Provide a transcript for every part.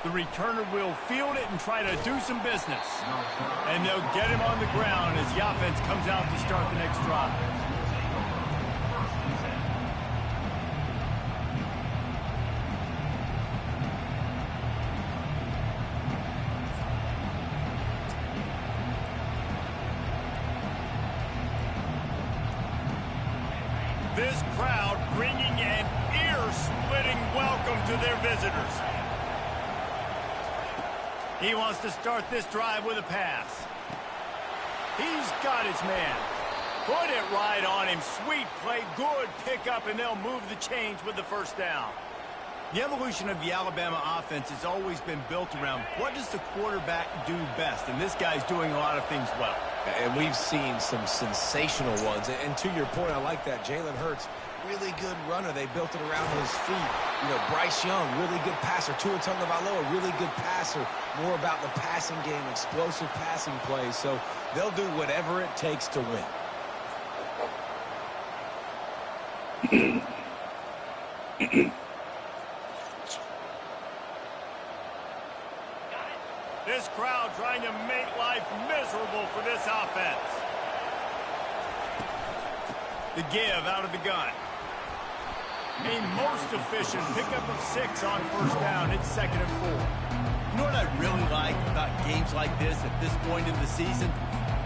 The returner will field it and try to do some business. And they'll get him on the ground as the offense comes out to start the next drive. This crowd bringing an ear-splitting welcome to their visitors. He wants to start this drive with a pass. He's got his man. Put it right on him. Sweet play, good pickup, and they'll move the chains with the first down. The evolution of the Alabama offense has always been built around what does the quarterback do best, and this guy's doing a lot of things well. And we've seen some sensational ones. And to your point, I like that. Jalen Hurts, really good runner. They built it around his feet. You know, Bryce Young, really good passer. Tua Tagovailoa, really good passer. More about the passing game, explosive passing plays. So they'll do whatever it takes to win. This crowd trying to make life miserable for this offense. The give out of the gun. A most efficient pickup of 6 on first down. It's 2nd and 4. You know what I really like about games like this at this point in the season?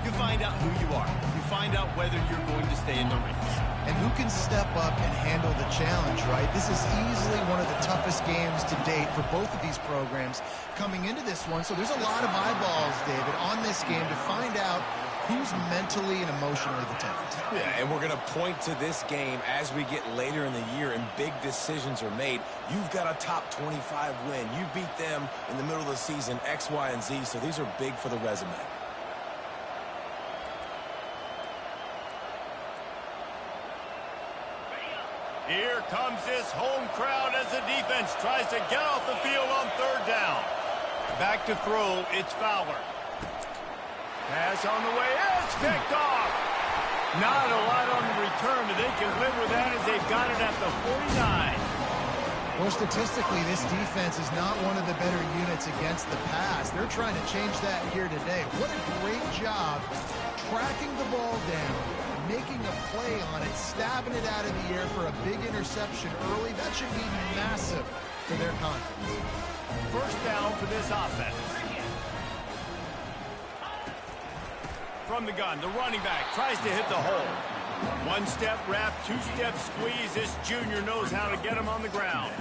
You find out who you are. You find out whether you're going to stay in the race. And who can step up and handle the challenge, right? This is easily one of the toughest games to date for both of these programs coming into this one. So there's a lot of eyeballs, David, on this game to find out who's mentally and emotionally the toughest. Yeah, and we're going to point to this game as we get later in the year and big decisions are made. You've got a top 25 win. You beat them in the middle of the season, X, Y, and Z, so these are big for the resume. Here comes this home crowd as the defense tries to get off the field on 3rd down. Back to throw, it's Fowler. Pass on the way, it's picked off. Not a lot on the return, but they can live with that as they've got it at the 49. Well, statistically, this defense is not one of the better units against the pass. They're trying to change that here today. What a great job tracking the ball down, making a play on it, stabbing it out of the air for a big interception early. That should be massive to their confidence. First down for this offense. From the gun, the running back tries to hit the hole. 1-step wrap, 2-step squeeze. This junior knows how to get him on the ground.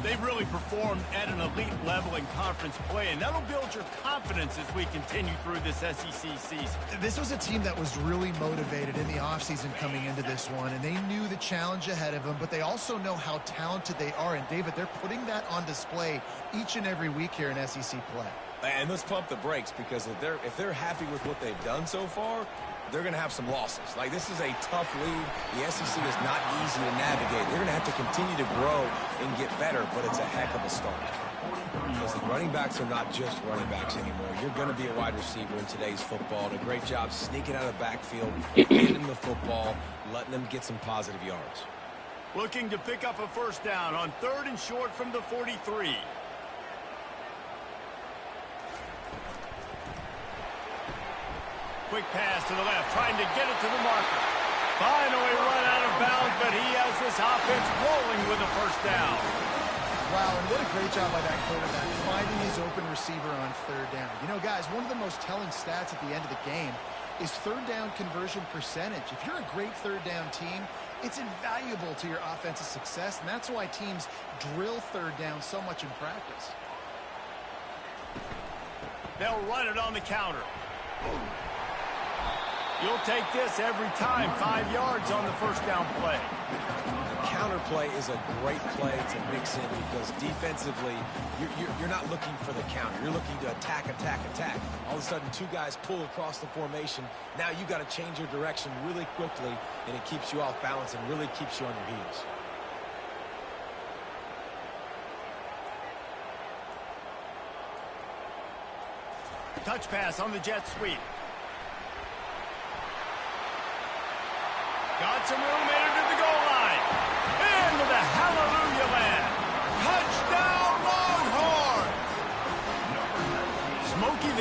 They've really performed at an elite level in conference play, and that'll build your confidence as we continue through this SEC season. This was a team that was really motivated in the offseason coming into this one, and they knew the challenge ahead of them, but they also know how talented they are. And, David, they're putting that on display each and every week here in SEC play. And let's pump the brakes, because if they're happy with what they've done so far, they're going to have some losses. Like, this is a tough league. The SEC is not easy to navigate. They're going to have to continue to grow and get better, but it's a heck of a start. Because the running backs are not just running backs anymore. You're going to be a wide receiver in today's football. And a great job sneaking out of the backfield, getting them the football, letting them get some positive yards. Looking to pick up a first down on 3rd and short from the 43. Quick pass to the left, trying to get it to the marker. Finally run out of bounds, but he has this offense rolling with a first down. Wow, and what a great job by that quarterback, finding his open receiver on 3rd down. You know, guys, one of the most telling stats at the end of the game is 3rd down conversion percentage. If you're a great 3rd down team, it's invaluable to your offensive success, and that's why teams drill 3rd down so much in practice. They'll run it on the counter. You'll take this every time. 5 yards on the first down play. The counter play is a great play to mix in, because defensively, you're not looking for the counter. You're looking to attack, attack, attack. All of a sudden, 2 guys pull across the formation. Now you got to change your direction really quickly, and it keeps you off balance and really keeps you on your heels. Touch pass on the jet sweep. Got some room, made it to the goal line. Into the hallelujah land. Touchdown, Longhorns!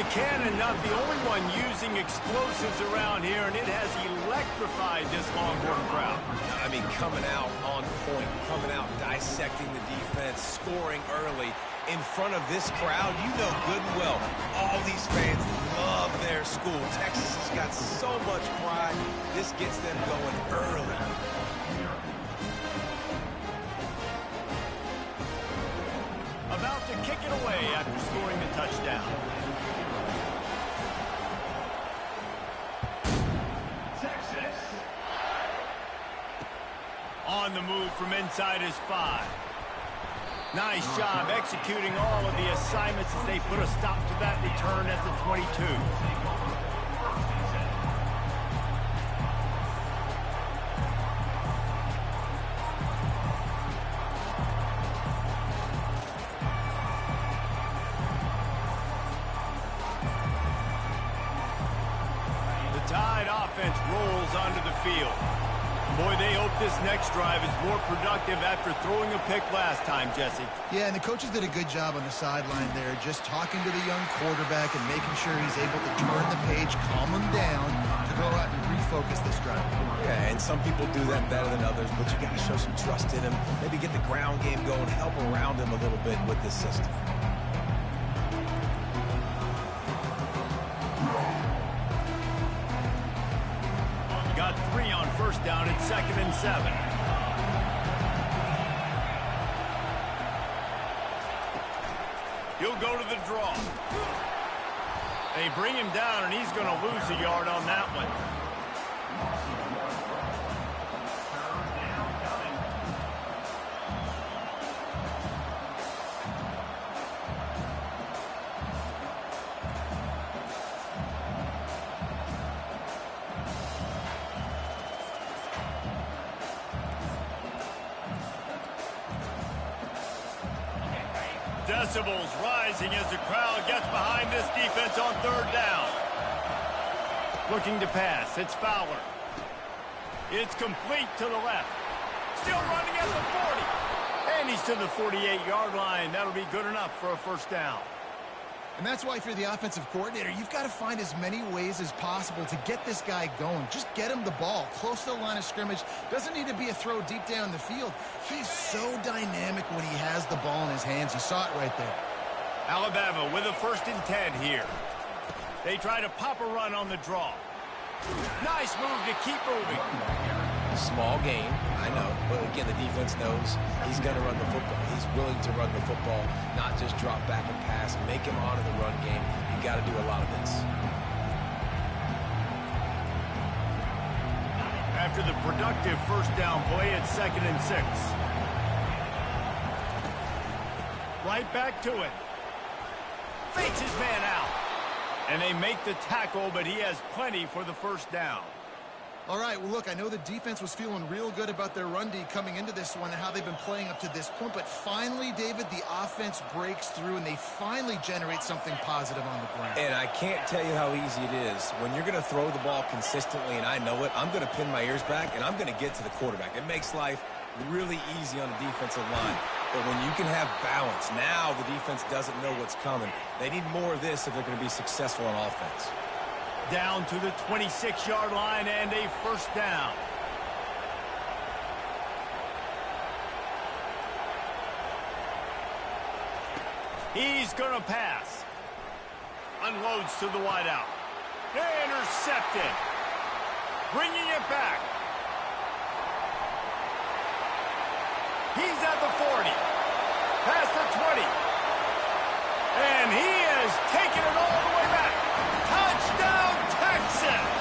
can and not the only one using explosives around here, and it has electrified this Longhorn crowd. I mean, coming out on point, coming out dissecting the defense, scoring early in front of this crowd. You know good and well, all these fans love their school. Texas has got so much pride. This gets them going early. About to kick it away after scoring the touchdown. Texas. On the move from inside his 5. Nice job executing all of the assignments as they put a stop to that return at the 22. Tide offense rolls onto the field. Boy, they hope this next drive is more productive after throwing a pick last time, Jesse. Yeah, and the coaches did a good job on the sideline there, just talking to the young quarterback and making sure he's able to turn the page, calm him down, to go out and refocus this drive. Yeah, and some people do that better than others, but you got to show some trust in him. Maybe get the ground game going, help around him a little bit with this system. Got 3 on first down at 2nd and 7. He'll go to the draw. They bring him down, and he's going to lose a yard on that one. Decibels rising as the crowd gets behind this defense on 3rd down. Looking to pass. It's Fowler. It's complete to the left. Still running at the 40. And he's to the 48-yard line. That'll be good enough for a first down. And that's why if you're the offensive coordinator, you've got to find as many ways as possible to get this guy going. Just get him the ball close to the line of scrimmage. Doesn't need to be a throw deep down the field. He's so dynamic when he has the ball in his hands. You saw it right there. Alabama with a 1st and 10 here. They try to pop a run on the draw. Nice move to keep moving. Small game, I know, but again, the defense knows he's going to run the football. He's willing to run the football, not just drop back and pass, make him honor the run game. You got to do a lot of this. After the productive first down play at 2nd and 6. Right back to it. Fakes his man out. And they make the tackle, but he has plenty for the first down. All right, well, look, I know the defense was feeling real good about their run D coming into this one and how they've been playing up to this point, but finally, David, the offense breaks through and they finally generate something positive on the ground. And I can't tell you how easy it is. When you're going to throw the ball consistently, and I know it, I'm going to pin my ears back, and I'm going to get to the quarterback. It makes life really easy on the defensive line. But when you can have balance, now the defense doesn't know what's coming. They need more of this if they're going to be successful on offense. Down to the 26-yard line and a first down. He's going to pass. Unloads to the wideout. Intercepted. Bringing it back. He's at the 40. Past the 20. And he has taken it all the way back. Touchdown, Texas!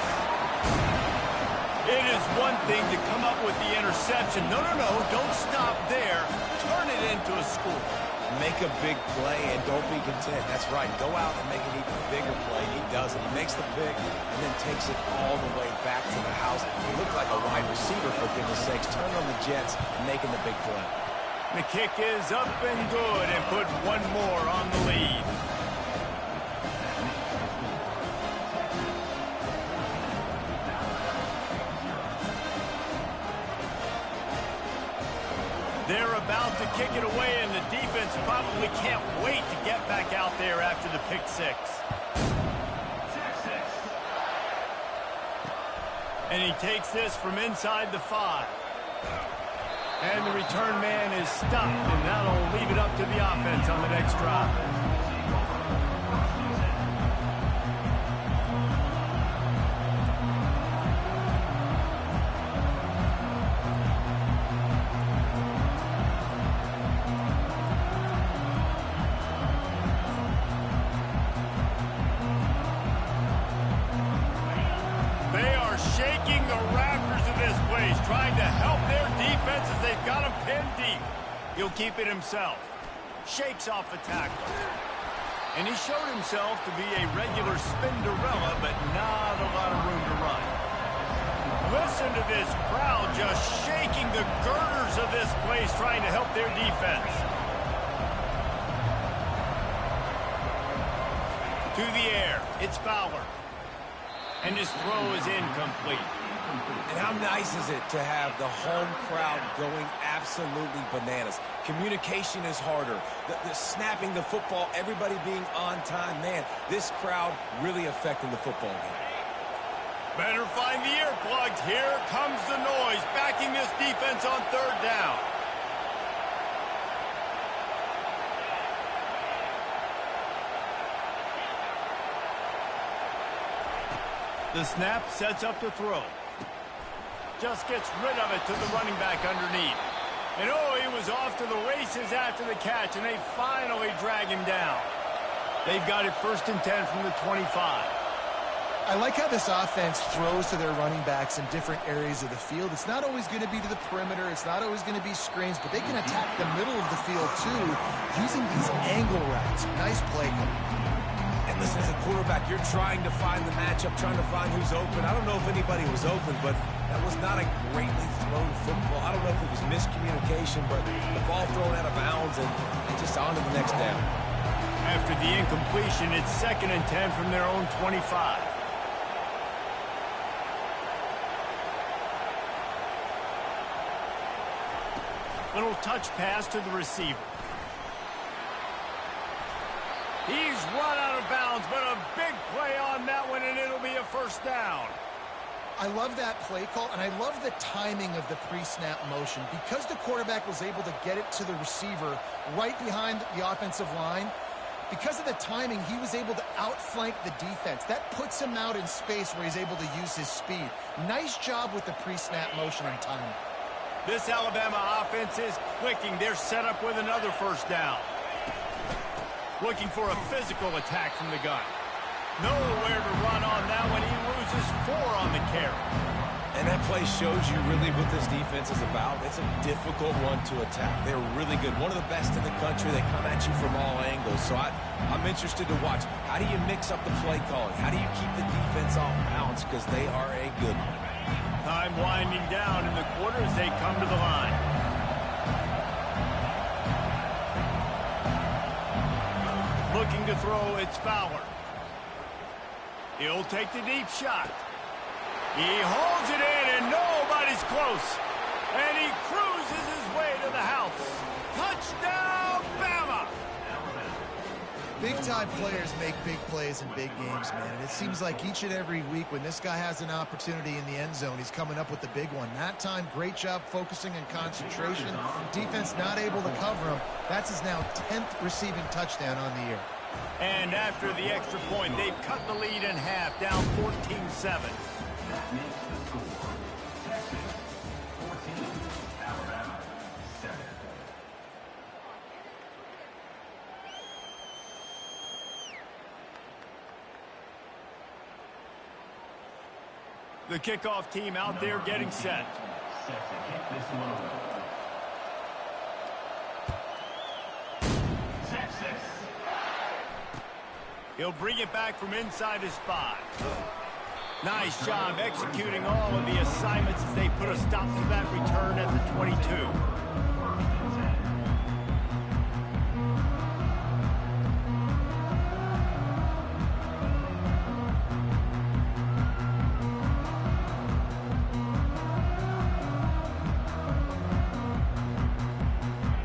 It is one thing to come up with the interception. No, don't stop there. Turn it into a score. Make a big play and don't be content. That's right. Go out and make an even bigger play. He does it. He makes the pick and then takes it all the way back to the house. He looked like a wide receiver, for goodness sakes. Turn on the Jets and making the big play. The kick is up and good and put one more on the lead. They're about to kick it away, and the defense probably can't wait to get back out there after the pick six. And he takes this from inside the 5. And the return man is stopped, and that'll leave it up to the offense on the next drive. Shaking the rafters of this place, trying to help their defense as they've got him pinned deep. He'll keep it himself. Shakes off the tackle. And he showed himself to be a regular Spinderella, but not a lot of room to run. Listen to this crowd just shaking the girders of this place, trying to help their defense. To the air, it's Fowler. And his throw is incomplete. And how nice is it to have the home crowd going absolutely bananas? Communication is harder. The snapping the football, everybody being on time. Man, this crowd really affecting the football game. Better find the earplugs. Here comes the noise, backing this defense on 3rd down. The snap sets up the throw. Just gets rid of it to the running back underneath. And oh, he was off to the races after the catch, and they finally drag him down. They've got it 1st and 10 from the 25. I like how this offense throws to their running backs in different areas of the field. It's not always going to be to the perimeter. It's not always going to be screens, but they can attack the middle of the field, too, using these angle routes. Nice play call. And listen, as a quarterback, you're trying to find the matchup, trying to find who's open. I don't know if anybody was open, but that was not a greatly thrown football. I don't know if it was miscommunication, but the ball thrown out of bounds and just on to the next down. After the incompletion, it's 2nd and 10 from their own 25. Little touch pass to the receiver. He's run out of bounds, but a big play on that one, and it'll be a 1st down. I love that play call, and I love the timing of the pre-snap motion. Because the quarterback was able to get it to the receiver right behind the offensive line, because of the timing, he was able to outflank the defense. That puts him out in space where he's able to use his speed. Nice job with the pre-snap motion and timing. This Alabama offense is clicking. They're set up with another 1st down. Looking for a physical attack from the gun. Nowhere to run on that one. He loses 4 on the carry. And that play shows you really what this defense is about. It's a difficult one to attack. They're really good. One of the best in the country. They come at you from all angles. So I'm interested to watch. How do you mix up the play calling? How do you keep the defense off balance? Because they are a good one. Time winding down in the quarter as they come to the line. Looking to throw, it's Fowler. He'll take the deep shot. He holds it in, and nobody's close. And he cruises his way to the house. Touchdown, Bama! Big-time players make big plays in big games, man. And it seems like each and every week when this guy has an opportunity in the end zone, he's coming up with the big one. That time, great job focusing and concentration. Defense not able to cover him. That's his now 10th receiving touchdown on the year. And after the extra point, they've cut the lead in half, down 14-7. The kickoff team out there getting set. He'll bring it back from inside his 5. Nice job executing all of the assignments as they put a stop to that return at the 22.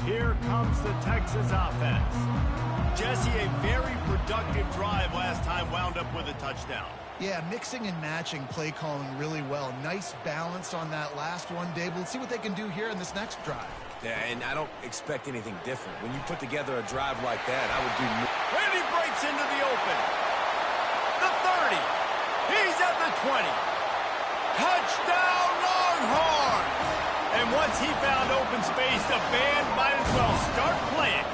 Here comes the Texas offense. Jesse, a very productive drive last time wound up with a touchdown. Yeah, mixing and matching play calling really well. Nice balance on that last one, Dave. Let's see what they can do here in this next drive. Yeah, and I don't expect anything different. When you put together a drive like that, I would do more. And he breaks into the open. The 30. He's at the 20. Touchdown, Longhorns! And once he found open space, the band might as well start playing.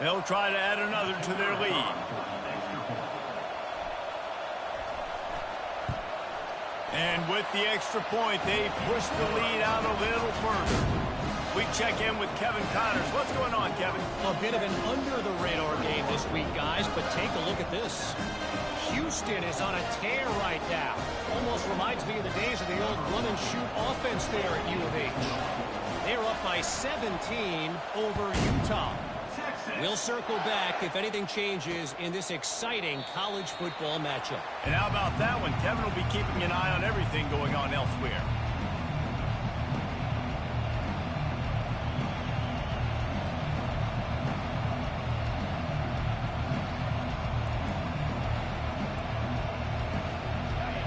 They'll try to add another to their lead. And with the extra point, they push the lead out a little further. We check in with Kevin Connors. What's going on, Kevin? A bit of an under-the-radar game this week, guys, but take a look at this. Houston is on a tear right now. Almost reminds me of the days of the old run-and-shoot offense there at U of H. They're up by 17 over Utah. We'll circle back if anything changes in this exciting college football matchup. And how about that one? Kevin will be keeping an eye on everything going on elsewhere.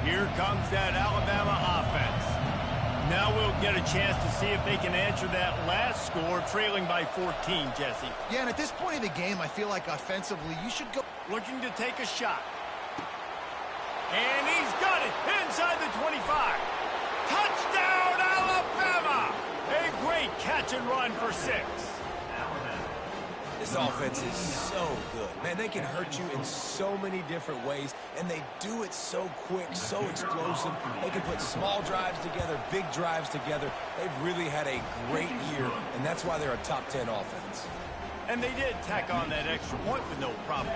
Here comes that Alabama offense. Now we'll get a chance to see if they can answer that last score, trailing by 14, Jesse. Yeah, and at this point of the game, I feel like offensively, you should go. Looking to take a shot. And he's got it inside the 25. Touchdown, Alabama! A great catch and run for 6. This offense is so good. Man, they can hurt you in so many different ways, and they do it so quick, so explosive. They can put small drives together, big drives together. They've really had a great year, and that's why they're a top 10 offense. And they did tack on that extra point with no problem.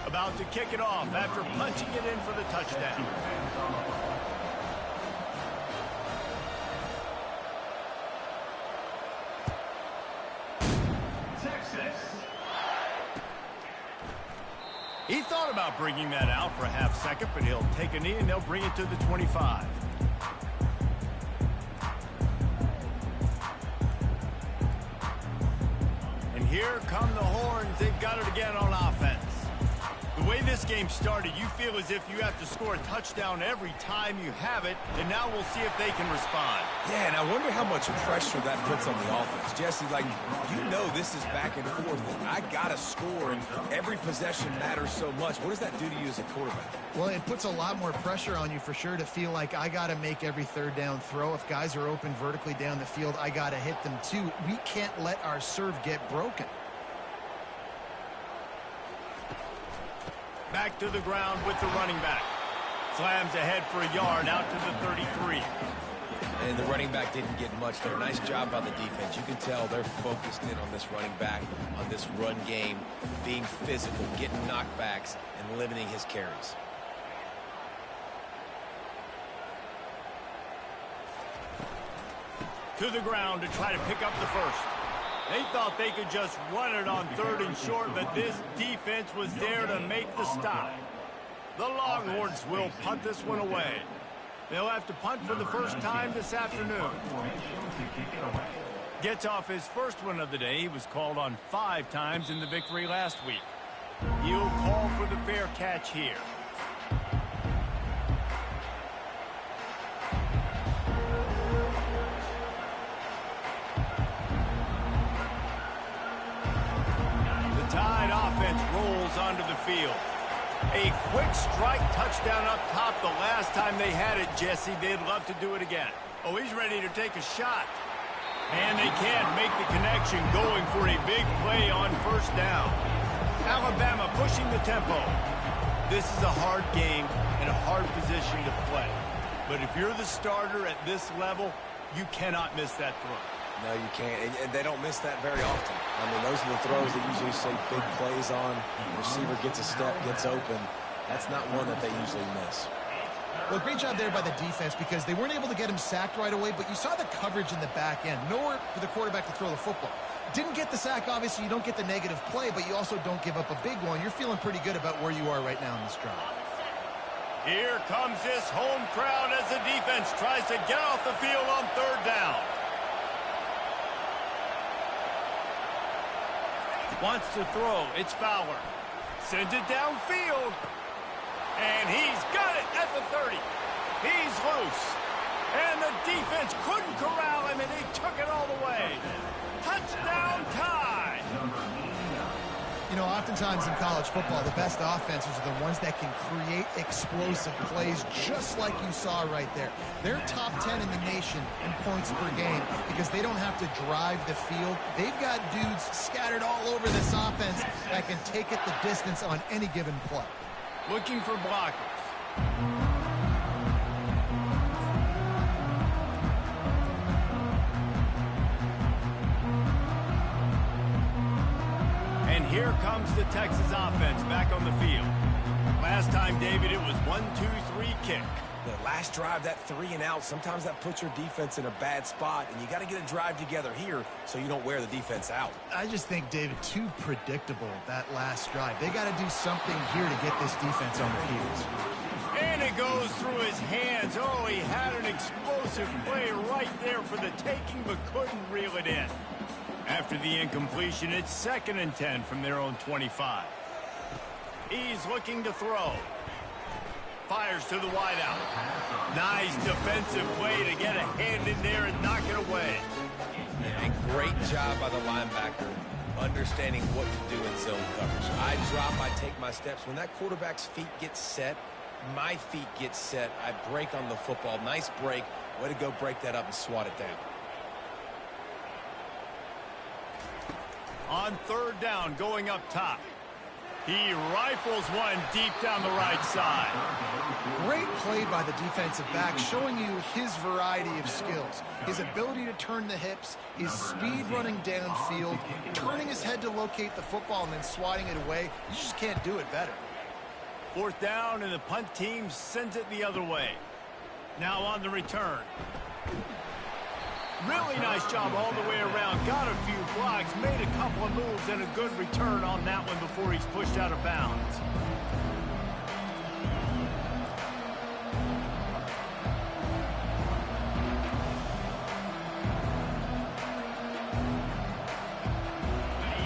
About to kick it off after punching it in for the touchdown. Texas. He thought about bringing that out for a half second, but he'll take a knee and they'll bring it to the 25. And here come the Horns. They've got it again on offense. The way this game started, you feel as if you have to score a touchdown every time you have it, and now we'll see if they can respond. Yeah, and I wonder how much pressure that puts on the offense. Jesse, like, you know this is back and forth. I got to score, and every possession matters so much. What does that do to you as a quarterback? Well, it puts a lot more pressure on you for sure to feel like I got to make every third down throw. If guys are open vertically down the field, I got to hit them too. We can't let our serve get broken. Back to the ground with the running back. Slams ahead for a yard out to the 33. And the running back didn't get much there. Nice job by the defense. You can tell they're focused in on this running back, on this run game, being physical, getting knockbacks, and limiting his carries. To the ground to try to pick up the first. They thought they could just run it on 3rd and short, but this defense was there to make the stop. The Longhorns will punt this one away. They'll have to punt for the first time this afternoon. Gets off his first one of the day. He was called on 5 times in the victory last week. He'll call for the fair catch here. Tide offense rolls onto the field. A quick strike touchdown up top the last time they had it, Jesse. They'd love to do it again. Oh, he's ready to take a shot. And they can't make the connection, going for a big play on 1st down. Alabama pushing the tempo. This is a hard game and a hard position to play. But if you're the starter at this level, You cannot miss that throw. No, you can't, and they don't miss that very often. I mean, those are the throws that usually say big plays on. Receiver gets a step, gets open. That's not one that they usually miss. Well, great job there by the defense because they weren't able to get him sacked right away, but you saw the coverage in the back end. Nowhere for the quarterback to throw the football. Didn't get the sack, obviously. You don't get the negative play, but you also don't give up a big one. You're feeling pretty good about where you are right now in this drive. Here comes this home crowd as the defense tries to get off the field on third down. Wants to throw. It's Fowler. Sends it downfield. And he's got it at the 30. He's loose. And the defense couldn't corral him, and he took it all the way. Touchdown tie. You know, oftentimes in college football, the best offenses are the ones that can create explosive plays just like you saw right there. They're top 10 in the nation in points per game because they don't have to drive the field. They've got dudes scattered all over this offense that can take it the distance on any given play. Looking for blockers. And here comes the Texas offense back on the field. Last time, David, it was 1-2-3 kick. The last drive, that 3 and out, sometimes that puts your defense in a bad spot, and you got to get a drive together here so you don't wear the defense out. I just think, David, too predictable that last drive. They got to do something here to get this defense on their heels. And it goes through his hands. Oh, he had an explosive play right there for the taking, but couldn't reel it in. After the incompletion, it's 2nd and 10 from their own 25. He's looking to throw. Fires to the wideout. Nice defensive play to get a hand in there and knock it away. And great job by the linebacker understanding what to do in zone coverage. I drop, I take my steps. When that quarterback's feet get set, my feet get set, I break on the football. Nice break. Way to go break that up and swat it down. On third down, going up top. He rifles one deep down the right side. Great play by the defensive back, showing you his variety of skills. His ability to turn the hips, his speed running downfield, turning his head to locate the football and then swatting it away. You just can't do it better. 4th down, and the punt team sends it the other way. Now on the return. Really nice job all the way around. Got a few blocks, made a couple of moves, and a good return on that one before he's pushed out of bounds.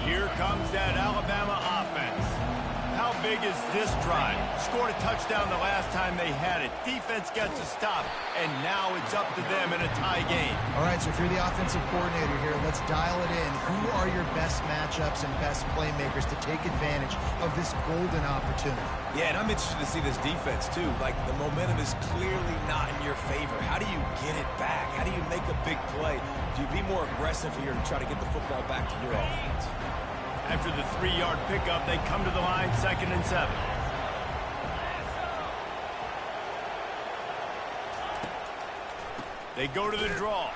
Here comes that Alabama offense. How big is this drive? Scored a touchdown the last time they had it. Defense gets a stop, and now it's up to them in a tie game. All right, so if you're the offensive coordinator here, let's dial it in. Who are your best matchups and best playmakers to take advantage of this golden opportunity? Yeah, and I'm interested to see this defense, too. Like, the momentum is clearly not in your favor. How do you get it back? How do you make a big play? Do you be more aggressive here to try to get the football back to your offense? After the 3-yard pickup, they come to the line, 2nd and 7. They go to the draw.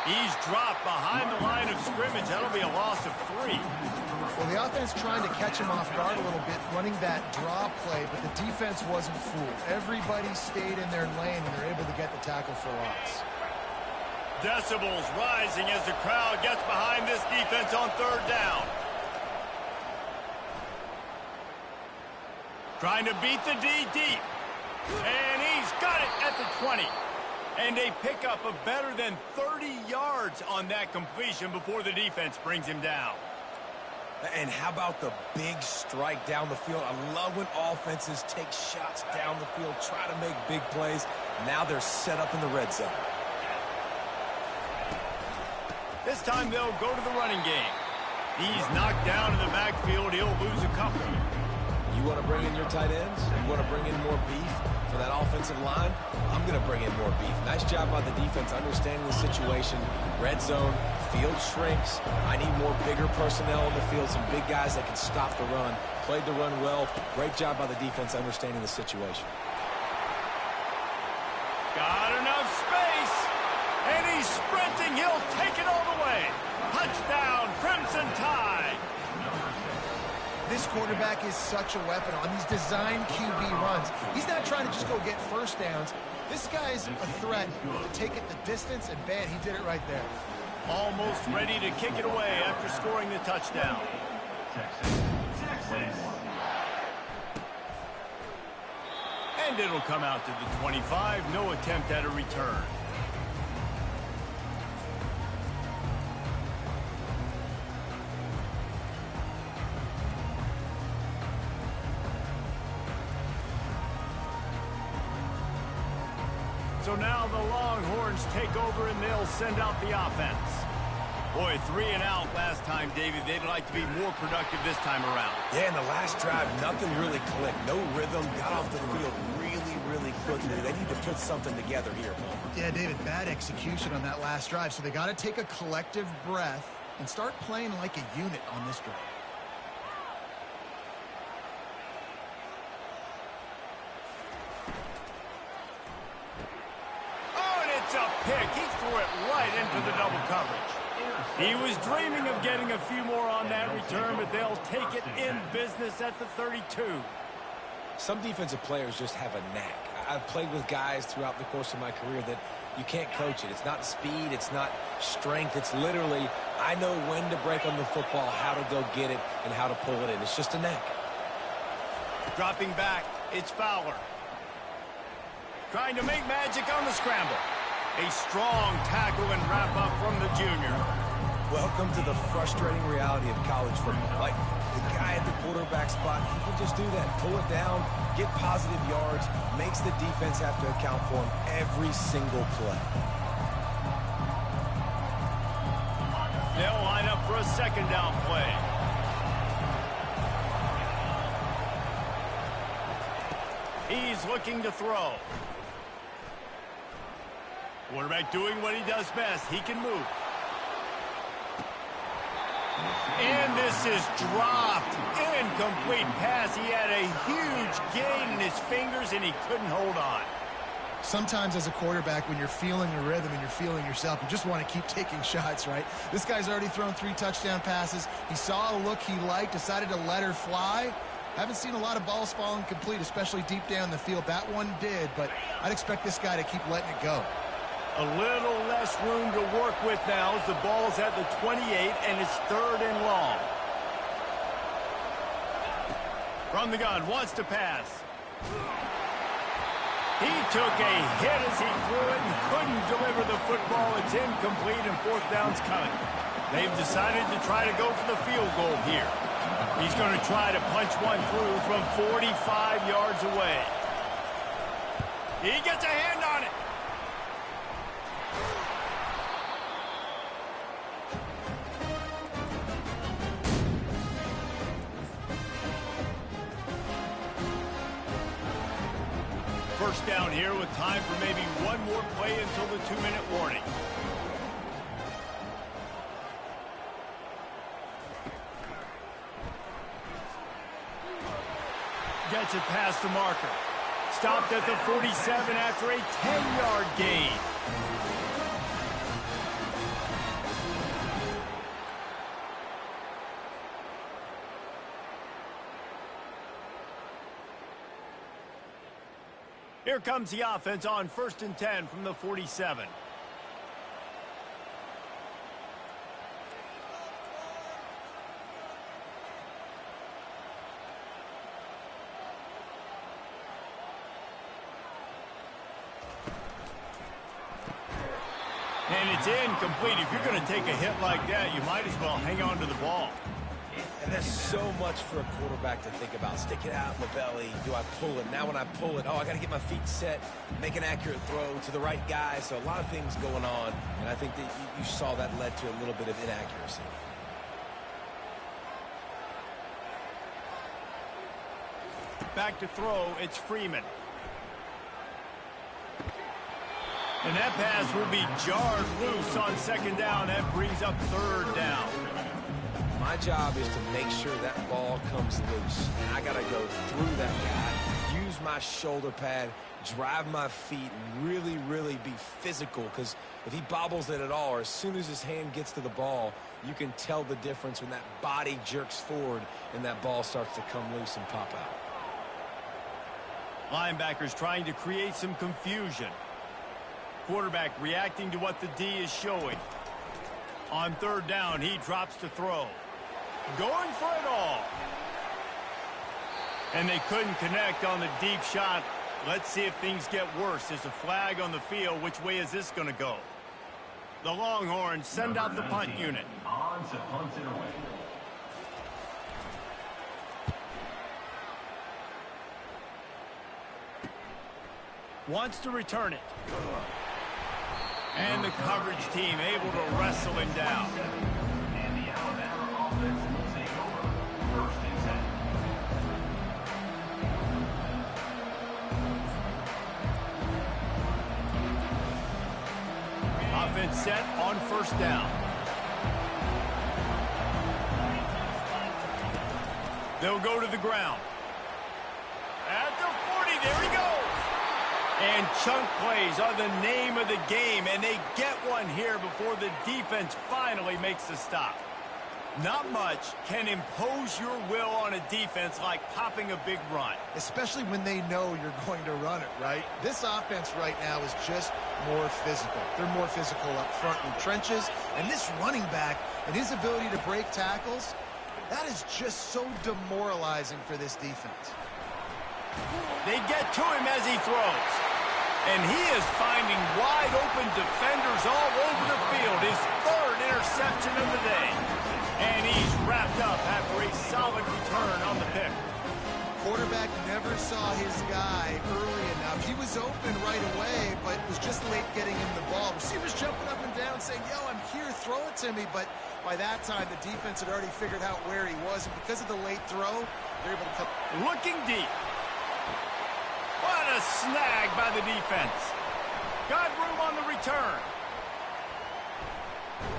He's dropped behind the line of scrimmage. That'll be a loss of 3. Well, the offense trying to catch him off guard a little bit, running that draw play, but the defense wasn't fooled. Everybody stayed in their lane, and they're able to get the tackle for loss. Decibels rising as the crowd gets behind this defense on 3rd down. Trying to beat the D deep. And he's got it at the 20. And a pickup of better than 30 yards on that completion before the defense brings him down. And how about the big strike down the field? I love when offenses take shots down the field, try to make big plays. Now they're set up in the red zone. This time they'll go to the running game. He's knocked down in the backfield. He'll lose a couple. You want to bring in your tight ends? You want to bring in more beef for that offensive line? I'm going to bring in more beef. Nice job by the defense understanding the situation. Red zone, field shrinks. I need more bigger personnel in the field, some big guys that can stop the run. Played the run well. Great job by the defense understanding the situation. Got enough space. And he's sprinting. He'll take it all the way. Touchdown, Crimson Tide. This quarterback is such a weapon on these design QB runs. He's not trying to just go get first downs. This guy's a threat to take it the distance, and bam, he did it right there. Almost ready to kick it away after scoring the touchdown. And it'll come out to the 25. No attempt at a return. So now the Longhorns take over and they'll send out the offense. Boy, 3 and out last time, David. They'd like to be more productive this time around. Yeah, in the last drive, nothing really clicked. No rhythm. Got off the field really quickly. They need to put something together here. Yeah, David, bad execution on that last drive. So they got to take a collective breath and start playing like a unit on this drive. A pick. He threw it right into the double coverage. He was dreaming of getting a few more on that return, but they'll take it in business at the 32. Some defensive players just have a knack. I've played with guys throughout the course of my career that you can't coach it. It's not speed. It's not strength. It's literally, I know when to break on the football, how to go get it, and how to pull it in. It's just a knack. Dropping back, it's Fowler. Trying to make magic on the scramble. A strong tackle and wrap-up from the junior. Welcome to the frustrating reality of college football. Like, the guy at the quarterback spot, he can just do that. Pull it down, get positive yards, makes the defense have to account for him every single play. They'll line up for a second down play. He's looking to throw. Quarterback doing what he does best. He can move. And this is dropped. Incomplete pass. He had a huge gain in his fingers, and he couldn't hold on. Sometimes as a quarterback, when you're feeling the rhythm and you're feeling yourself, you just want to keep taking shots, right? This guy's already thrown 3 touchdown passes. He saw a look he liked, decided to let her fly. Haven't seen a lot of balls falling complete, especially deep down the field. That one did, but I'd expect this guy to keep letting it go. A little less room to work with now as the ball's at the 28 and it's 3rd and long. From the gun, wants to pass. He took a hit as he threw it and couldn't deliver the football. It's incomplete and 4th down's coming. They've decided to try to go for the field goal here. He's going to try to punch one through from 45 yards away. He gets a hand on it. First down here with time for maybe one more play until the 2-minute warning. Gets it past the marker. Stopped at the 47 after a 10-yard gain. Here comes the offense on 1st and 10 from the 47. And it's incomplete. If you're going to take a hit like that, you might as well hang on to the ball. And there's so much for a quarterback to think about. Stick it out in the belly. Do I pull it? Now when I pull it, I got to get my feet set, make an accurate throw to the right guy. So a lot of things going on, and I think that you saw that led to a little bit of inaccuracy. Back to throw, it's Freeman. And that pass will be jarred loose on 2nd down. That brings up 3rd down. My job is to make sure that ball comes loose. And I got to go through that guy, use my shoulder pad, drive my feet, really, really be physical, because if he bobbles it at all, or as soon as his hand gets to the ball, you can tell the difference when that body jerks forward and that ball starts to come loose and pop out. Linebackers trying to create some confusion. Quarterback reacting to what the D is showing. On third down, he drops to throw. Going for it all. And they couldn't connect on the deep shot. Let's see if things get worse. There's a flag on the field. Which way is this going to go? The Longhorns send out the punt unit. On to punt it away. Wants to return it. And the coverage team able to wrestle him down. And the Alabama offense will take over. 1st and 10. Offense set on 1st down. They'll go to the ground. At the 40, there he goes. And chunk plays are the name of the game, and they get one here before the defense finally makes the stop. Not much can impose your will on a defense like popping a big run. Especially when they know you're going to run it, right? This offense right now is just more physical. They're more physical up front in the trenches, and this running back and his ability to break tackles, that is just so demoralizing for this defense. They get to him as he throws. And he is finding wide-open defenders all over the field. His 3rd interception of the day. And he's wrapped up after a solid return on the pick. Quarterback never saw his guy early enough. He was open right away, but was just late getting him the ball. Receivers jumping up and down saying, yo, I'm here, throw it to me. But by that time, the defense had already figured out where he was. And because of the late throw, they're able to come. Looking deep. What a snag by the defense. Got room on the return.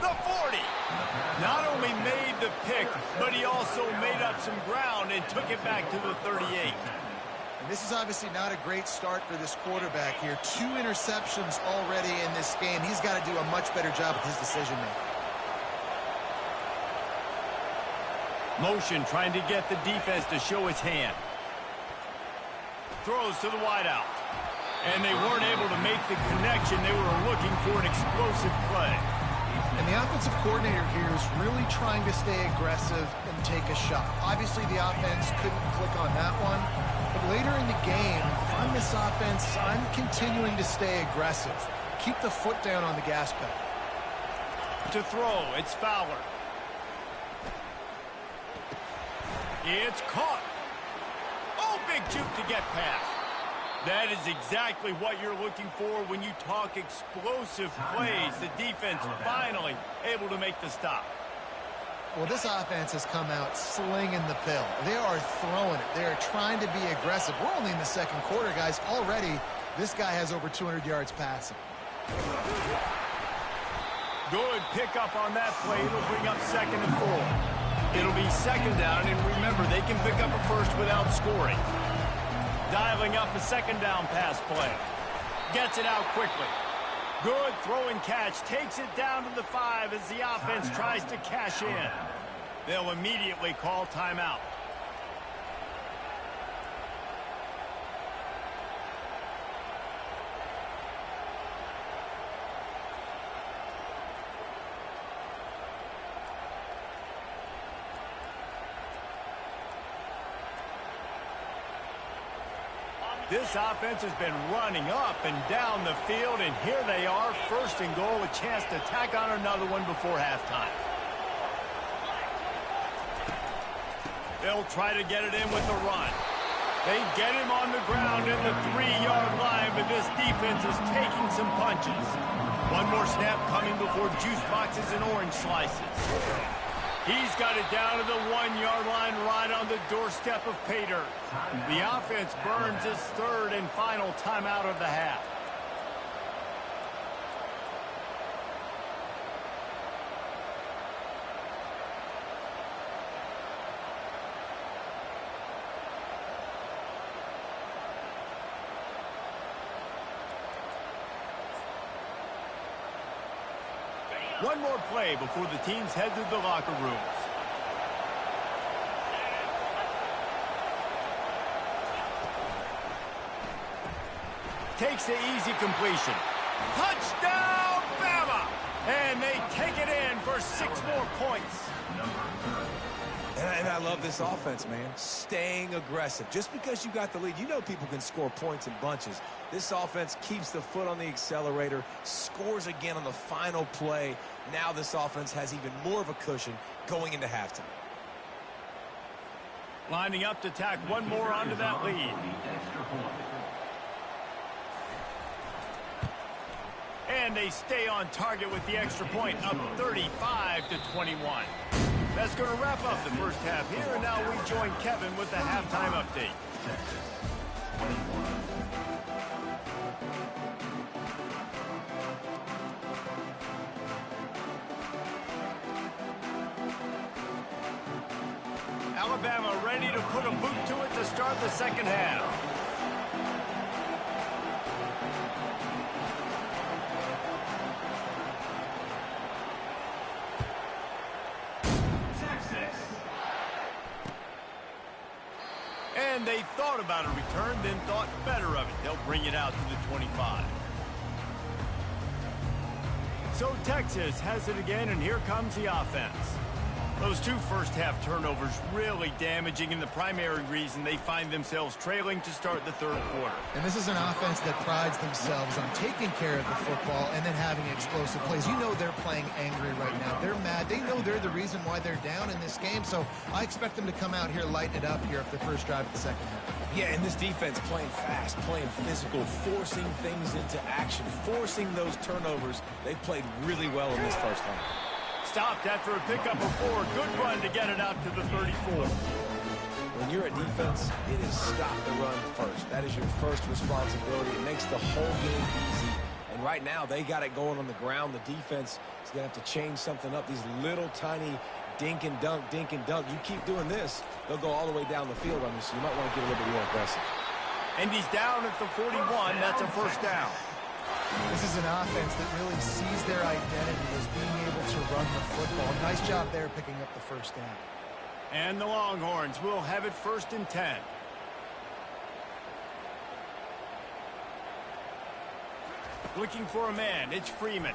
The 40. Not only made the pick, but he also made up some ground and took it back to the 38. And this is obviously not a great start for this quarterback here. 2 interceptions already in this game. He's got to do a much better job with his decision-making. Motion trying to get the defense to show his hand. Throws to the wideout. And they weren't able to make the connection. They were looking for an explosive play. And the offensive coordinator here is really trying to stay aggressive and take a shot. Obviously, the offense couldn't click on that one. But later in the game, if I'm this offense, I'm continuing to stay aggressive. Keep the foot down on the gas pedal. To throw, it's Fowler. It's caught. Oh, big juke to get past. That is exactly what you're looking for when you talk explosive plays. The defense finally able to make the stop. Well, this offense has come out slinging the pill. They are throwing it. They are trying to be aggressive. We're only in the 2nd quarter, guys. Already, this guy has over 200 yards passing. Good pickup on that play. It'll bring up 2nd and 4. It'll be 2nd down, and remember, they can pick up a first without scoring. Dialing up a 2nd down pass play. Gets it out quickly. Good throw and catch. Takes it down to the 5 as the offense tries to cash in. They'll immediately call timeout. This offense has been running up and down the field, and here they are, 1st and goal, a chance to tack on another one before halftime. They'll try to get it in with the run. They get him on the ground at the 3-yard line, but this defense is taking some punches. One more snap coming before juice boxes and orange slices. He's got it down to the 1-yard line right on the doorstep of pay dirt. The offense burns its 3rd and final timeout of the half. One more play before the teams head to the locker rooms. Takes the easy completion. Touchdown, Bama! And they take it in for 6 more points. And I love this offense, man. Staying aggressive. Just because you got the lead, you know people can score points in bunches. This offense keeps the foot on the accelerator, scores again on the final play. Now this offense has even more of a cushion going into halftime. Lining up to tack one more onto that lead. And they stay on target with the extra point, up 35-21. That's going to wrap up the first half here, and now we join Kevin with the halftime update. Alabama ready to put a boot to it to start the second half. And they thought about a return, then thought better of it. They'll bring it out to the 25. So Texas has it again, and here comes the offense. Those 2 first-half turnovers really damaging, and the primary reason they find themselves trailing to start the third quarter. And this is an offense that prides themselves on taking care of the football and then having explosive plays. You know they're playing angry right now. They're mad. They know they're the reason why they're down in this game, so I expect them to come out here, lighten it up here at the first drive of the second half. Yeah, and this defense playing fast, playing physical, forcing things into action, forcing those turnovers. They played really well in this first half. Stopped after a pickup of 4. Good run to get it out to the 34. When you're a defense, it is stop the run first. That is your first responsibility. It makes the whole game easy. And right now, they got it going on the ground. The defense is going to have to change something up. These little tiny dink and dunk, dink and dunk. You keep doing this, they'll go all the way down the field on you, so you might want to get a little bit more aggressive. And he's down at the 41. That's a first down. This is an offense that really sees their identity as being able to run the football. Nice job there picking up the first down. And the Longhorns will have it 1st and 10. Looking for a man. It's Freeman.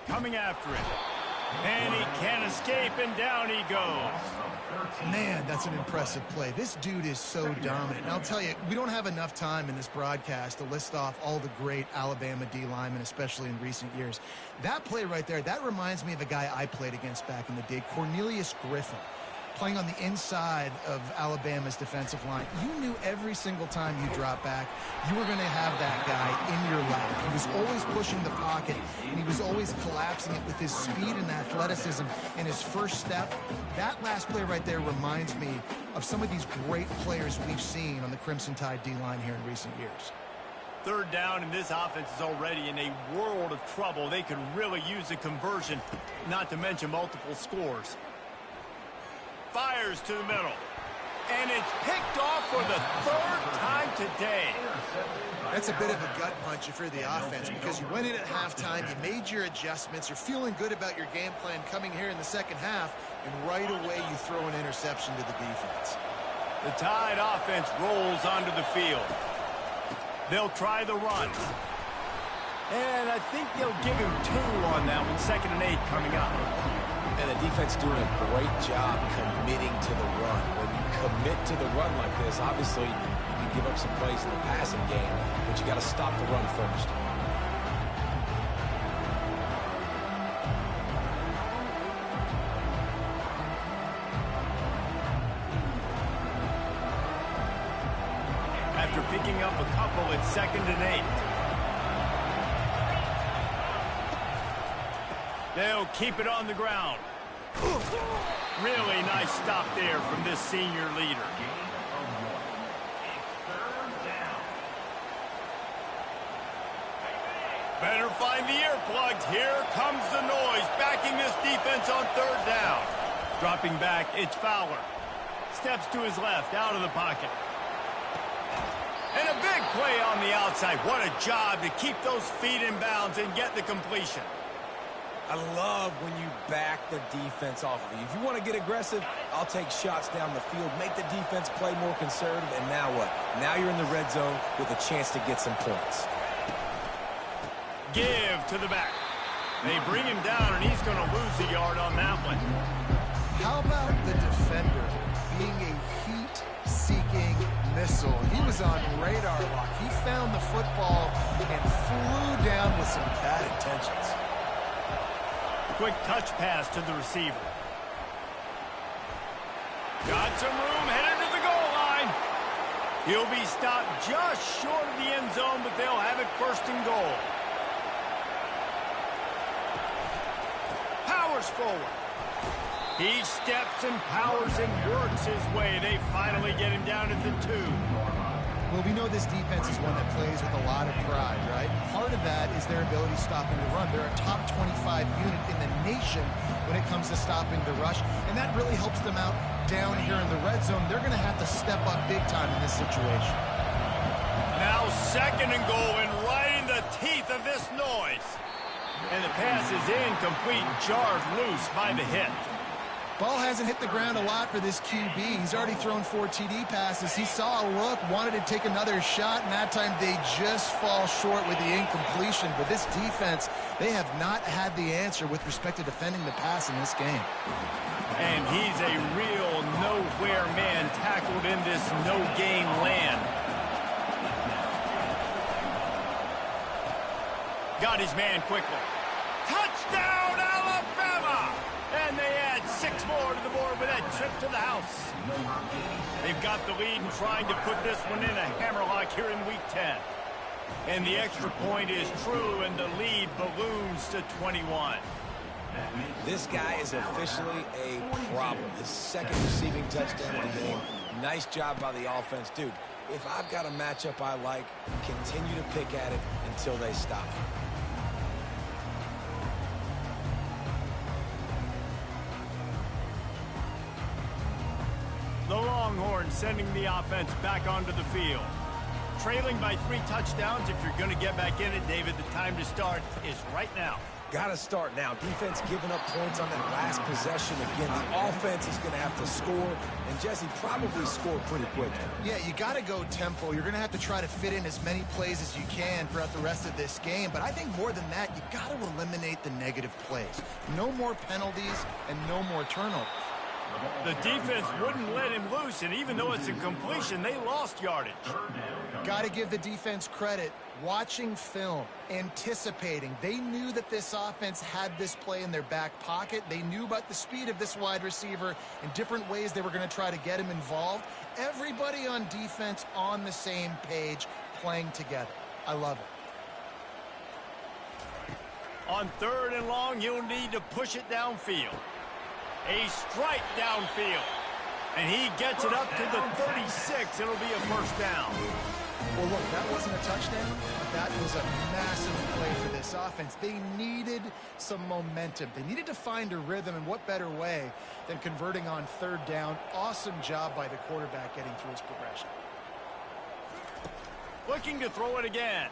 Coming after it. And he can't escape, and down he goes. Man, that's an impressive play. This dude is so dominant. And I'll tell you, we don't have enough time in this broadcast to list off all the great Alabama D linemen, especially in recent years. That play right there, that reminds me of a guy I played against back in the day, Cornelius Griffin, playing on the inside of Alabama's defensive line. You knew every single time you dropped back, you were going to have that guy in your lap. He was always pushing the pocket, and he was always collapsing it with his speed and athleticism in his first step. That last play right there reminds me of some of these great players we've seen on the Crimson Tide D-line here in recent years. 3rd down, and this offense is already in a world of trouble. They could really use a conversion, not to mention multiple scores. Fires to the middle. And it's picked off for the 3rd time today. That's a bit of a gut punch for the offense because you went in at halftime, you made your adjustments, you're feeling good about your game plan coming here in the second half, and right away you throw an interception to the defense. The Tide offense rolls onto the field. They'll try the run. And I think they'll give him 2 on that one. 2nd and 8 coming up. And the defense doing a great job committing to the run. When you commit to the run like this, obviously you can give up some plays in the passing game, but you got to stop the run first. After picking up a couple, it's 2nd and 8. They'll keep it on the ground. Really nice stop there from this senior leader. Better find the earplugs. Here comes the noise, backing this defense on 3rd down. Dropping back, it's Fowler. Steps to his left, out of the pocket. And a big play on the outside. What a job to keep those feet in bounds and get the completion. I love when you back the defense off of you. If you want to get aggressive, I'll take shots down the field, make the defense play more conservative, and now what? Now you're in the red zone with a chance to get some points. Give to the back. They bring him down, and he's going to lose a yard on that one. How about the defender being a heat-seeking missile? He was on radar lock. He found the football and flew down with some bad intentions. Quick touch pass to the receiver. Got some room, headed to the goal line. He'll be stopped just short of the end zone, but they'll have it first and goal. Powers forward. He steps and powers and works his way. They finally get him down at the 2. Well, we know this defense is one that plays with a lot of pride, right? Part of that is their ability stopping the run. They're a top 25 unit in the nation when it comes to stopping the rush, and that really helps them out down here in the red zone. They're going to have to step up big time in this situation. Now second and goal, and right in the teeth of this noise. And the pass is incomplete, jarred loose by the hit. Ball hasn't hit the ground a lot for this QB. He's already thrown 4 TD passes. He saw a look, wanted to take another shot, and that time they just fall short with the incompletion. But this defense, they have not had the answer with respect to defending the pass in this game. And he's a real nowhere man tackled in this no-gain land. Got his man quickly. Touchdown, Alabama! And they add 6 more to the board with that trip to the house. They've got the lead and trying to put this one in a hammerlock here in Week 10. And the extra point is true, and the lead balloons to 21. This guy is officially a problem. His second receiving touchdown of the game. Nice job by the offense. Dude, if I've got a matchup I like, continue to pick at it until they stop. The Longhorns sending the offense back onto the field. Trailing by 3 touchdowns. If you're going to get back in it, David, the time to start is right now. Got to start now. Defense giving up points on that last possession. Again, the offense is going to have to score, and Jesse probably score pretty quickly. Yeah, you got to go tempo. You're going to have to try to fit in as many plays as you can throughout the rest of this game. But I think more than that, you got to eliminate the negative plays. No more penalties and no more turnovers. The defense wouldn't let him loose, and even though it's a completion, they lost yardage. Got to give the defense credit. Watching film, anticipating. They knew that this offense had this play in their back pocket. They knew about the speed of this wide receiver and different ways they were going to try to get him involved. Everybody on defense on the same page, playing together. I love it. On 3rd and long, you'll need to push it downfield. A strike downfield. And he gets it up to the 36. It'll be a first down. Well, look, that wasn't a touchdown. That was a massive play for this offense. They needed some momentum. They needed to find a rhythm, and what better way than converting on 3rd down. Awesome job by the quarterback getting through his progression. Looking to throw it again.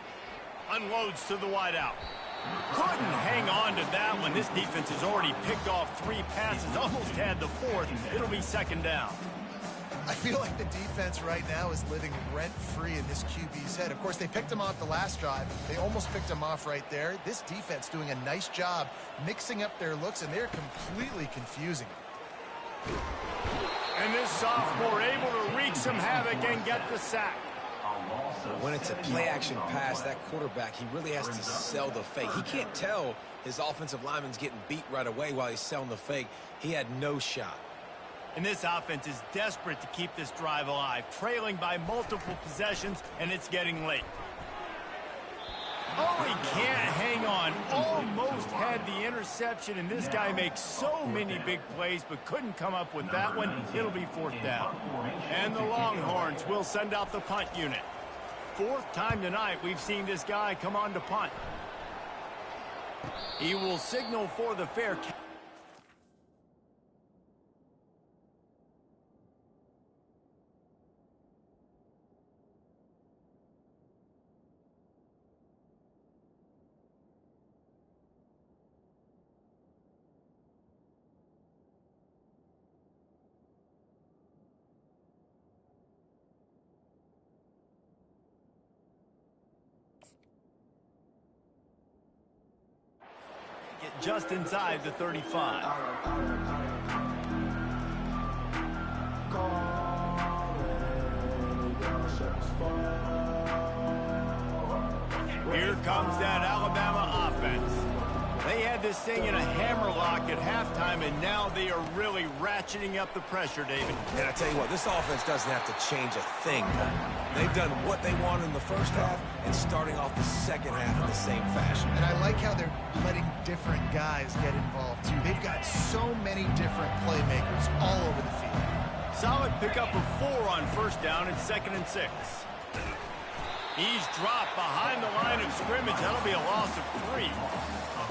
Unloads to the wideout. Couldn't hang on to that one. This defense has already picked off 3 passes, almost had the 4th. It'll be 2nd down. I feel like the defense right now is living rent-free in this QB's head. Of course, they picked him off the last drive. They almost picked him off right there. This defense doing a nice job mixing up their looks, and they're completely confusing. And this sophomore able to wreak some havoc and get the sack. When it's a play-action pass, that quarterback, he really has to sell the fake. He can't tell his offensive lineman's getting beat right away while he's selling the fake. He had no shot. And this offense is desperate to keep this drive alive, trailing by multiple possessions, and it's getting late. Oh, he can't hang on. Almost had the interception, and this guy makes so many big plays, but couldn't come up with that one. It'll be 4th down. And the Longhorns will send out the punt unit. 4th time tonight we've seen this guy come on to punt. He will signal for the fair catch. just inside the 35. Here comes that Alabama offense. They had this thing in a hammerlock at halftime, and now they are really ratcheting up the pressure, David. And I tell you what, this offense doesn't have to change a thing. They've done what they wanted in the first half and starting off the second half in the same fashion. And I like how they're letting different guys get involved, too. They've got so many different playmakers all over the field. Solid pickup of 4 on first down and 2nd and 6. He's dropped behind the line of scrimmage. That'll be a loss of 3.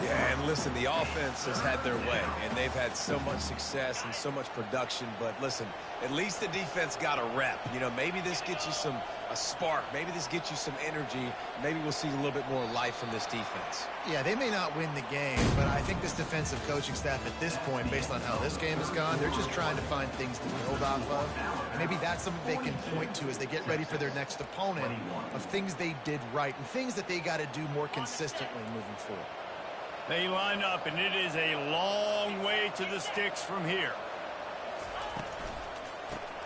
Yeah, and listen, the offense has had their way, and they've had so much success and so much production. But listen, at least the defense got a rep. You know, maybe this gets you a spark. Maybe this gets you some energy. Maybe we'll see a little bit more life from this defense. Yeah, they may not win the game, but I think this defensive coaching staff at this point, based on how this game has gone, they're just trying to find things to build off of. And maybe that's something they can point to as they get ready for their next opponent, of things they did right and things that they got to do more consistently moving forward. They line up, and it is a long way to the sticks from here.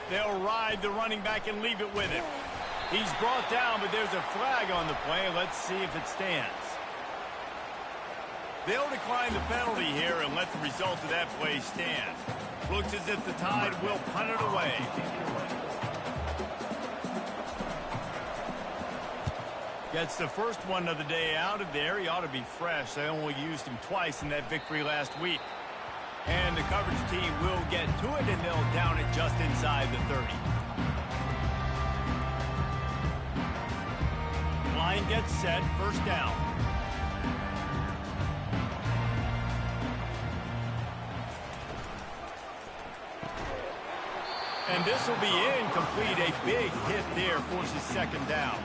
They'll ride the running back and leave it with him. He's brought down, but there's a flag on the play. Let's see if it stands. They'll decline the penalty here and let the result of that play stand. Looks as if the Tide will punt it away. Gets the first one of the day out of there. He ought to be fresh. They only used him twice in that victory last week. And the coverage team will get to it, and they'll down it just inside the 30. Line gets set, first down. And this will be incomplete. A big hit there forces 2nd down.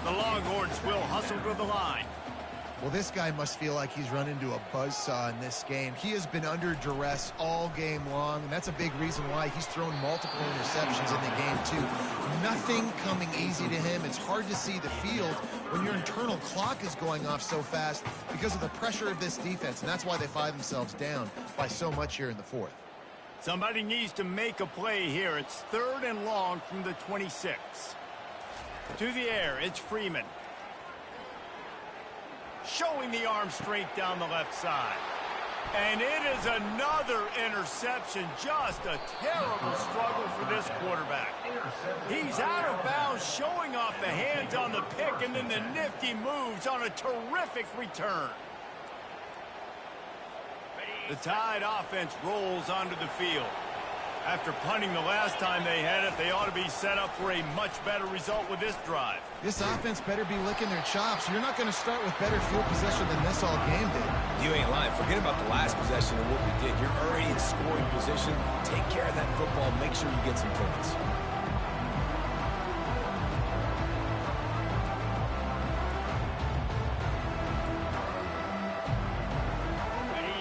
The Longhorns will hustle to the line. Well, this guy must feel like he's run into a buzzsaw in this game. He has been under duress all game long, and that's a big reason why he's thrown multiple interceptions in the game, too. Nothing coming easy to him. It's hard to see the field when your internal clock is going off so fast because of the pressure of this defense, and that's why they find themselves down by so much here in the 4th. Somebody needs to make a play here. It's 3rd and long from the 26. To the air, it's Freeman. Showing the arm strength down the left side. And it is another interception. Just a terrible struggle for this quarterback. He's out of bounds, showing off the hands on the pick, and then the nifty moves on a terrific return. The Tide offense rolls onto the field. After punting the last time they had it, they ought to be set up for a much better result with this drive. This offense better be licking their chops. You're not going to start with better field possession than this all game did. You ain't lying. Forget about the last possession and what we did. You're already in scoring position. Take care of that football. Make sure you get some points.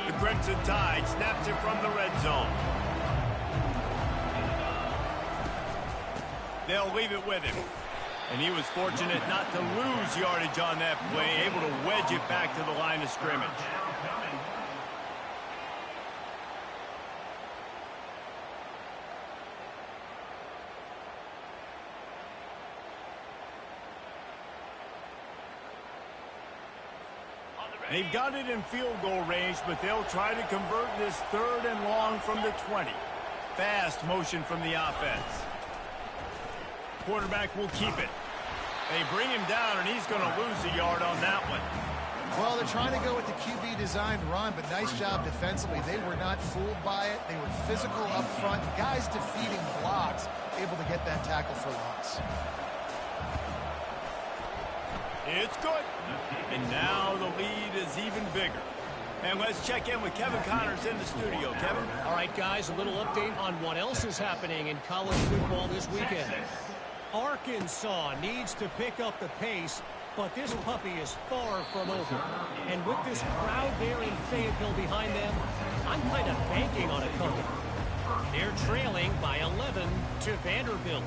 The Crimson Tide snaps it from the red zone. They'll leave it with him. And he was fortunate not to lose yardage on that play, able to wedge it back to the line of scrimmage. They've got it in field goal range, but they'll try to convert this 3rd and long from the 20. Fast motion from the offense. Quarterback will keep it. They bring him down, and he's going to lose a yard on that one. Well, they're trying to go with the QB-designed run, but nice job defensively. They were not fooled by it. They were physical up front. Guys defeating blocks, able to get that tackle for loss. It's good. And now the lead is even bigger. And let's check in with Kevin Connors in the studio. Kevin? All right, guys, a little update on what else is happening in college football this weekend. Arkansas needs to pick up the pace, but this puppy is far from over. And with this crowd there in Fayetteville behind them, I'm kind of banking on a comeback. They're trailing by 11 to Vanderbilt.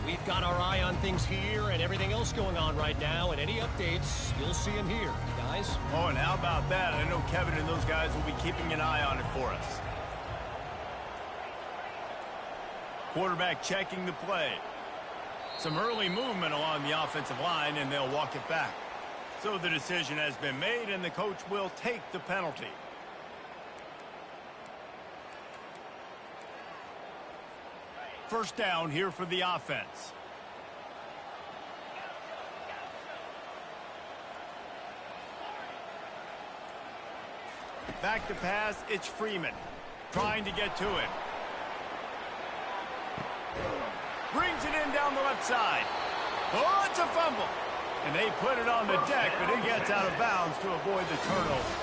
We've got our eye on things here and everything else going on right now, and any updates, you'll see them here, guys. Oh, and how about that? I know Kevin and those guys will be keeping an eye on it for us. Quarterback checking the play. Some early movement along the offensive line, and they'll walk it back. So the decision has been made, and the coach will take the penalty. First down here for the offense. Back to pass, it's Freeman. Trying to get to it. Brings it in down the left side. Oh, it's a fumble. And they put it on the deck, but it gets out of bounds to avoid the turnover.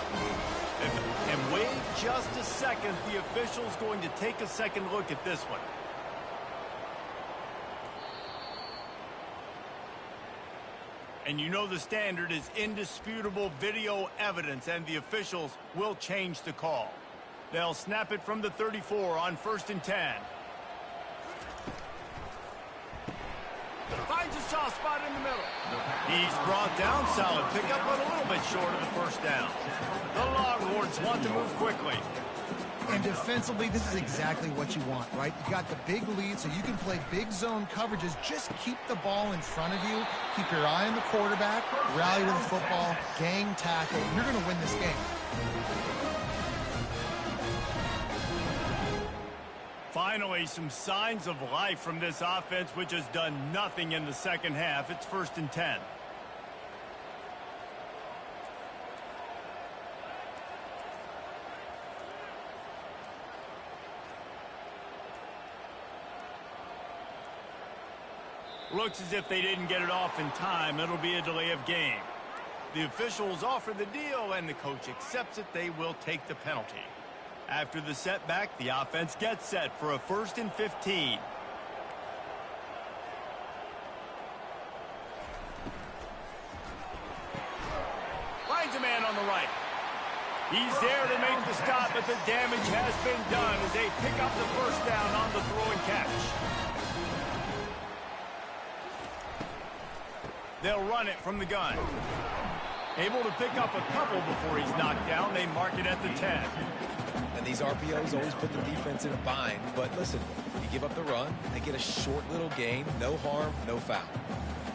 And wait just a second. The official's going to take a second look at this one. And you know the standard is indisputable video evidence, and the officials will change the call. They'll snap it from the 34 on 1st and 10. Finds a soft spot in the middle. He's brought down, solid pickup, but a little bit short of the first down. The Longhorns want to move quickly. And defensively, this is exactly what you want, right? You got the big lead, so you can play big zone coverages. Just keep the ball in front of you. Keep your eye on the quarterback. Rally to the football. Gang tackle. You're going to win this game. Finally, some signs of life from this offense, which has done nothing in the second half. It's 1st and 10. Looks as if they didn't get it off in time. It'll be a delay of game. The officials offer the deal, and the coach accepts it. They will take the penalty. After the setback, the offense gets set for a 1st and 15. Finds a man on the right. He's there to make the stop, but the damage has been done as they pick up the first down on the throw and catch. They'll run it from the gun. Able to pick up a couple before he's knocked down. They mark it at the 10. And these RPOs always put the defense in a bind. But listen, you give up the run, they get a short little gain. No harm, no foul.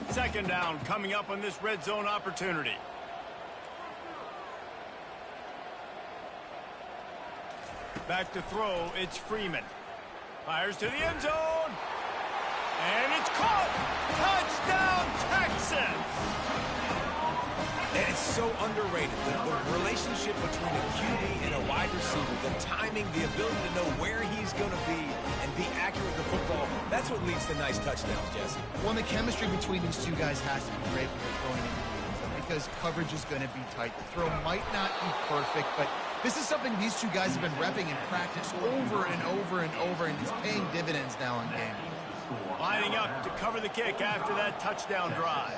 Second down coming up on this red zone opportunity. Back to throw, it's Freeman. Fires to the end zone. And it's caught. Touchdown, Texans. And it's so underrated. The relationship between a QB and a wide receiver, the timing, the ability to know where he's going to be and be accurate with the football, that's what leads to nice touchdowns, Jesse. Well, the chemistry between these two guys has to be great when they're throwing into the end zone because coverage is going to be tight. The throw might not be perfect, but this is something these two guys have been repping in practice over and over and over, and it's paying dividends now in game. Lining up to cover the kick after that touchdown drive.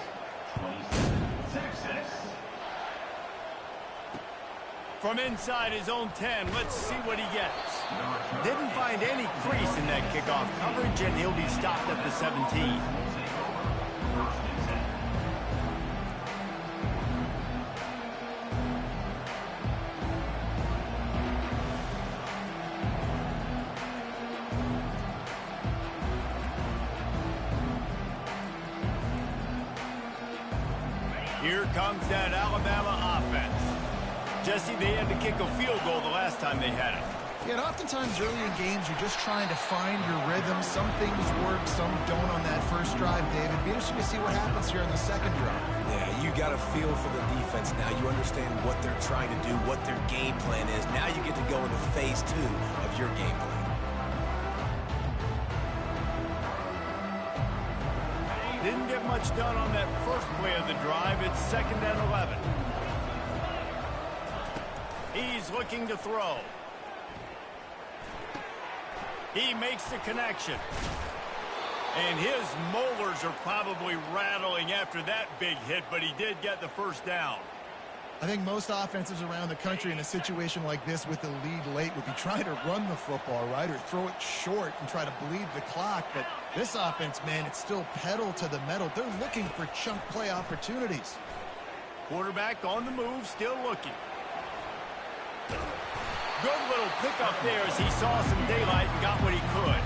From inside his own 10, let's see what he gets. Didn't find any crease in that kickoff coverage, and he'll be stopped at the 17. Here comes that Alabama offense. Jesse, they had to kick a field goal the last time they had it. Yeah, and oftentimes early in games, you're just trying to find your rhythm. Some things work, some don't on that first drive, David. Be interesting to see what happens here on the second drive. Yeah, you got a feel for the defense now. You understand what they're trying to do, what their game plan is. Now you get to go into phase 2 of your game plan. Didn't get much done on that first play of the drive. It's 2nd and 11. He's looking to throw. He makes the connection. And his molars are probably rattling after that big hit, but he did get the first down. I think most offenses around the country in a situation like this with the lead late would be trying to run the football, right, or throw it short and try to bleed the clock. But this offense, man, it's still pedal to the metal. They're looking for chunk play opportunities. Quarterback on the move, still looking. Good little pickup there as he saw some daylight and got what he could.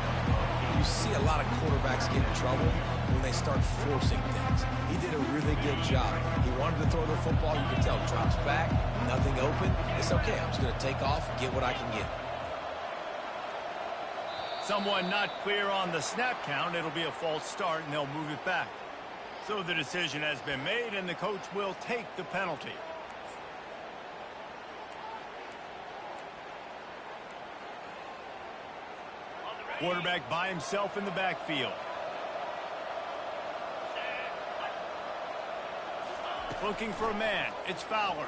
You see a lot of quarterbacks get in trouble when they start forcing things. He did a really good job. He wanted to throw the football. You can tell, drops back, nothing open. It's okay. I'm just going to take off, get what I can get. Someone not clear on the snap count. It'll be a false start, and they'll move it back. So the decision has been made, and the coach will take the penalty. Quarterback by himself in the backfield. Looking for a man. It's Fowler.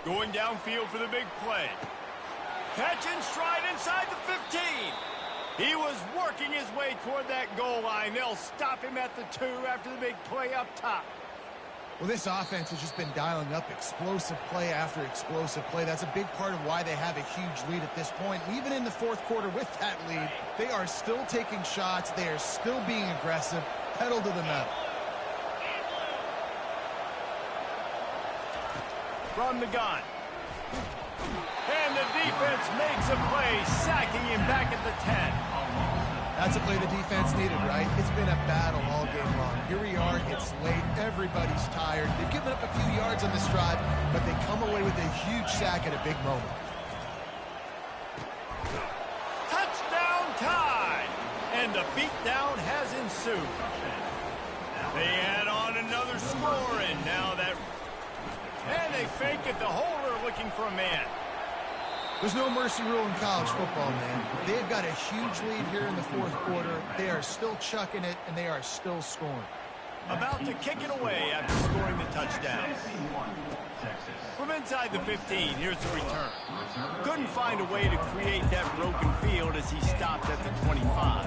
Going downfield for the big play. Catch and stride inside the 15. He was working his way toward that goal line. They'll stop him at the 2 after the big play up top. Well, this offense has just been dialing up explosive play after explosive play. That's a big part of why they have a huge lead at this point. Even in the fourth quarter with that lead, they are still taking shots. They are still being aggressive, pedal to the metal. From the gun. And the defense makes a play, sacking him back at the 10. That's a play the defense needed, right? It's been a battle all game long. Here we are, it's late, everybody's tired. They've given up a few yards on this drive, but they come away with a huge sack at a big moment. Touchdown tie! And the beatdown has ensued. They add on another score, and now that... And they fake it, the holder looking for a man. There's no mercy rule in college football, man. They've got a huge lead here in the fourth quarter. They are still chucking it, and they are still scoring. About to kick it away after scoring the touchdown. From inside the 15, here's the return. Couldn't find a way to create that broken field as he stopped at the 25.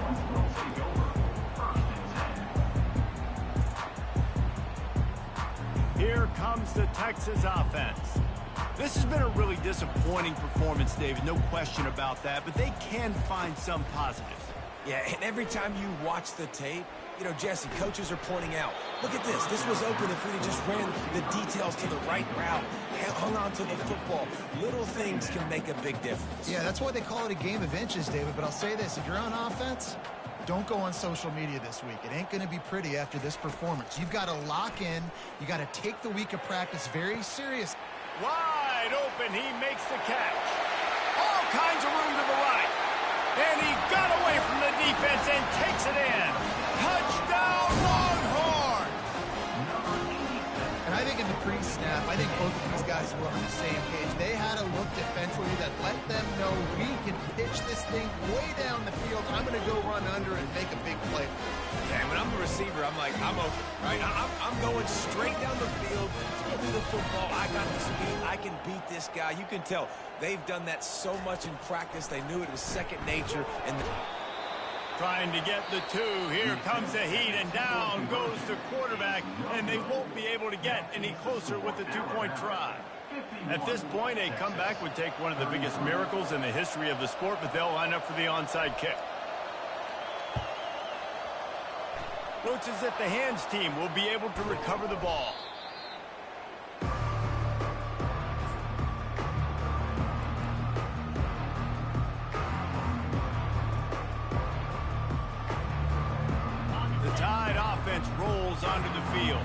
Here comes the Texas offense. This has been a really disappointing performance, David, no question about that, but they can find some positives. Yeah, and every time you watch the tape, you know, Jesse, coaches are pointing out, look at this. This was open if we just ran the details to the right route, hung on to the football. Little things can make a big difference. Yeah, that's why they call it a game of inches, David, but I'll say this. If you're on offense, don't go on social media this week. It ain't going to be pretty after this performance. You've got to lock in. You got to take the week of practice very serious. Wide open, he makes the catch. All kinds of room to the right. And he got away from the defense and takes it in. Touchdown, Longhorn! And I think in the pre-snap, I think both of these guys were on the same page. They had a look defensively that let them know we can pitch this thing way down the field. I'm going to go run under and make a big play. Yeah, when I'm the receiver, I'm like, I'm open, right? I'm going straight down the field to the football. I got the speed. I can beat this guy. You can tell they've done that so much in practice. They knew it was second nature. And trying to get the 2. Here comes the heat, and down goes the quarterback, and they won't be able to get any closer with the 2-point try. At this point, a comeback would take one of the biggest miracles in the history of the sport, but they'll line up for the onside kick. Looks as if the hands team will be able to recover the ball. The Tide offense rolls onto the field.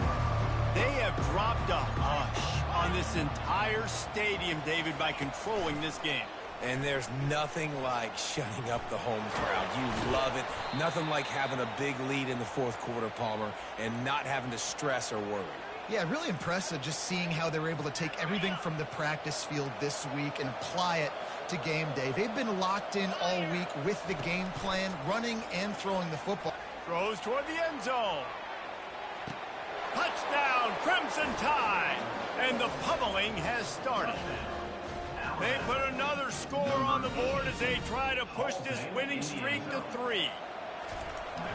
They have dropped a hush on this entire stadium, David, by controlling this game. And there's nothing like shutting up the home crowd. You love it. Nothing like having a big lead in the fourth quarter, Palmer, and not having to stress or worry. Yeah, really impressive just seeing how they were able to take everything from the practice field this week and apply it to game day. They've been locked in all week with the game plan, running and throwing the football. Throws toward the end zone. Touchdown, Crimson Tide. And the pummeling has started. They put another score on the board as they try to push this winning streak to 3.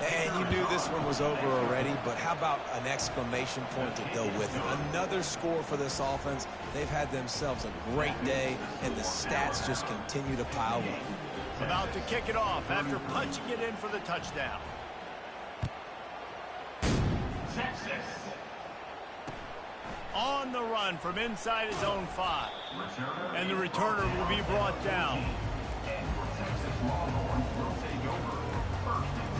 And you knew this one was over already, but how about an exclamation point to go with it? Another score for this offense. They've had themselves a great day, and the stats just continue to pile up. About to kick it off after punching it in for the touchdown. Texas. On the run from inside his own 5. And the returner will be brought down. And for Texas, Longhorns will take over 1st and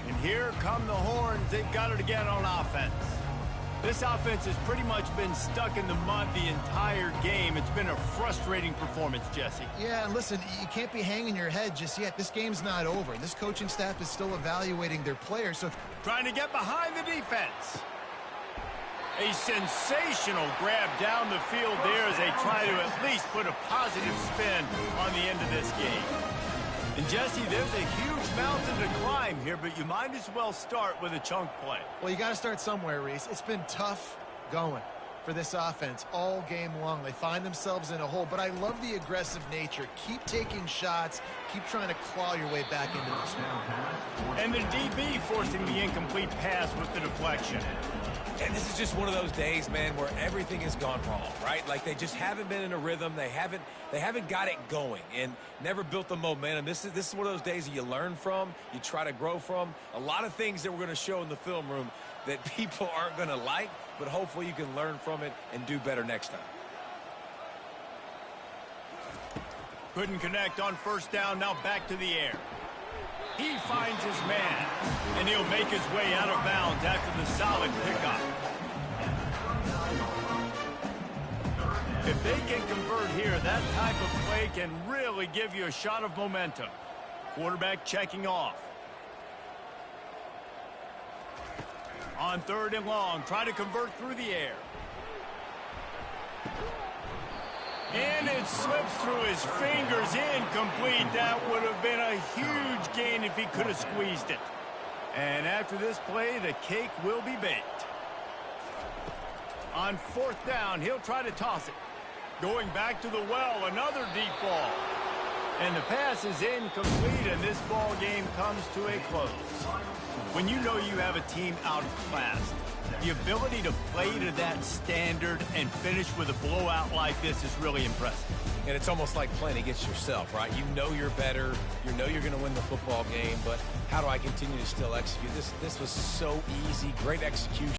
10. And here come the Horns. They've got it again on offense. This offense has pretty much been stuck in the mud the entire game. It's been a frustrating performance, Jesse. Yeah, and listen, you can't be hanging your head just yet. This game's not over. This coaching staff is still evaluating their players. So Trying to get behind the defense. A sensational grab down the field there as they try to at least put a positive spin on the end of this game. And, Jesse, there's a huge mountain to climb here, but you might as well start with a chunk play. well, you got to start somewhere, Reese. It's been tough going for this offense all game long. They find themselves in a hole, but I love the aggressive nature. Keep taking shots. Keep trying to claw your way back into this one. And the DB forcing the incomplete pass with the deflection. And this is just one of those days, man, where everything has gone wrong, right? Like they just haven't been in a rhythm. They haven't got it going and never built the momentum. This is one of those days that you learn from, you try to grow from. A lot of things that we're going to show in the film room that people aren't going to like, but hopefully you can learn from it and do better next time. Couldn't connect on 1st down, now back to the air. He finds his man, and he'll make his way out of bounds after the solid pickup. If they can convert here, that type of play can really give you a shot of momentum. Quarterback checking off. On 3rd and long, try to convert through the air. And it slips through his fingers, incomplete. That would have been a huge gain if he could have squeezed it. And after this play, the cake will be baked. On 4th down, he'll try to toss it. Going back to the well, another deep ball. And the pass is incomplete, and this ball game comes to a close. When you know you have a team outclassed, the ability to play to that standard and finish with a blowout like this is really impressive. And it's almost like playing against yourself, right? You know you're better. You know you're going to win the football game, but how do I continue to still execute? This was so easy. Great execution.